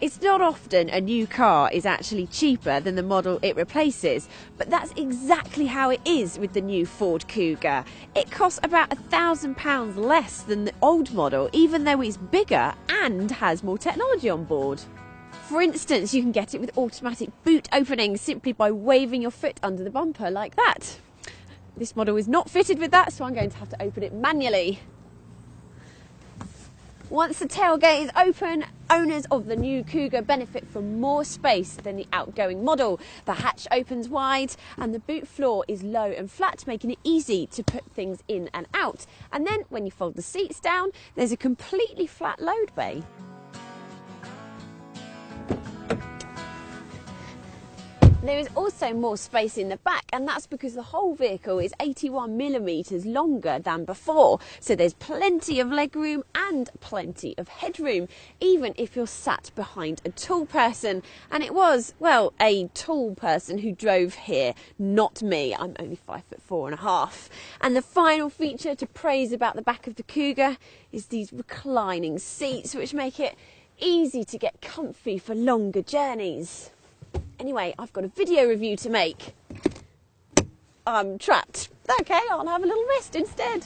It's not often a new car is actually cheaper than the model it replaces, but that's exactly how it is with the new Ford Kuga. It costs about £1,000 less than the old model, even though it's bigger and has more technology on board. For instance, you can get it with automatic boot opening simply by waving your foot under the bumper like that. This model is not fitted with that, so I'm going to have to open it manually. Once the tailgate is open, owners of the new Kuga benefit from more space than the outgoing model. The hatch opens wide and the boot floor is low and flat, making it easy to put things in and out. And then when you fold the seats down, there's a completely flat load bay. There is also more space in the back, and that's because the whole vehicle is 81mm longer than before. So there's plenty of legroom and plenty of headroom, even if you're sat behind a tall person. And it was, well, a tall person who drove here, not me. I'm only 5'4½". And the final feature to praise about the back of the Kuga is these reclining seats, which make it easy to get comfy for longer journeys. Anyway, I've got a video review to make. I'm trapped. Okay, I'll have a little rest instead.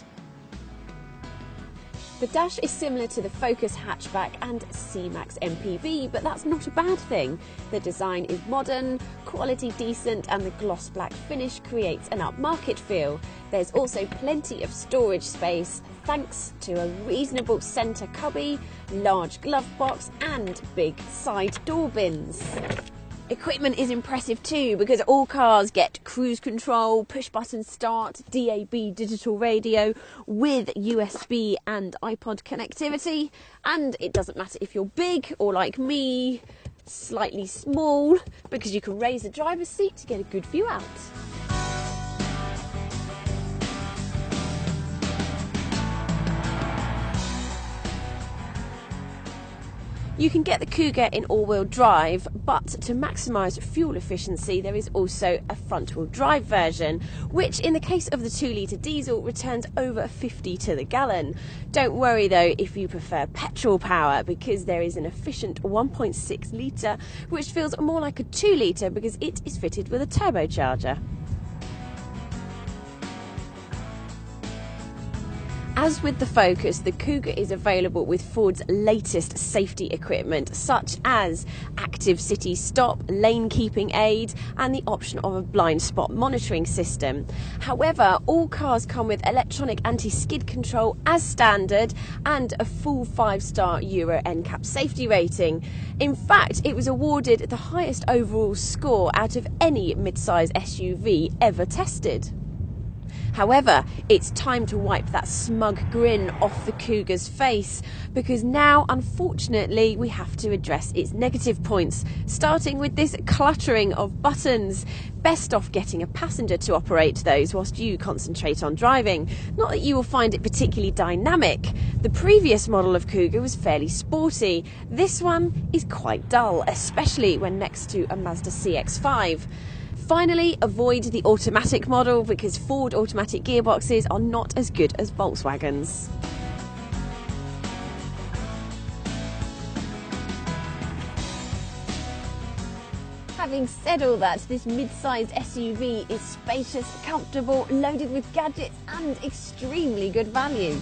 The dash is similar to the Focus hatchback and C-Max MPV, but that's not a bad thing. The design is modern, quality decent, and the gloss black finish creates an upmarket feel. There's also plenty of storage space thanks to a reasonable centre cubby, large glove box, and big side door bins. Equipment is impressive too, because all cars get cruise control, push button start, DAB digital radio with USB and iPod connectivity, and it doesn't matter if you're big or like me, slightly small, because you can raise the driver's seat to get a good view out. You can get the Kuga in all-wheel drive, but to maximise fuel efficiency there is also a front-wheel drive version, which in the case of the 2-litre diesel returns over 50 to the gallon. Don't worry though if you prefer petrol power, because there is an efficient 1.6 litre which feels more like a 2-litre because it is fitted with a turbocharger. As with the Focus, the Kuga is available with Ford's latest safety equipment, such as active city stop, lane keeping aid, and the option of a blind spot monitoring system. However, all cars come with electronic anti-skid control as standard and a full 5-star Euro NCAP safety rating. In fact, it was awarded the highest overall score out of any mid-size SUV ever tested. However, it's time to wipe that smug grin off the Kuga's face, because now, unfortunately, we have to address its negative points, starting with this cluttering of buttons. Best off getting a passenger to operate those whilst you concentrate on driving. Not that you will find it particularly dynamic. The previous model of Kuga was fairly sporty. This one is quite dull, especially when next to a Mazda CX-5. Finally, avoid the automatic model, because Ford automatic gearboxes are not as good as Volkswagen's. Having said all that, this mid-sized SUV is spacious, comfortable, loaded with gadgets and extremely good value.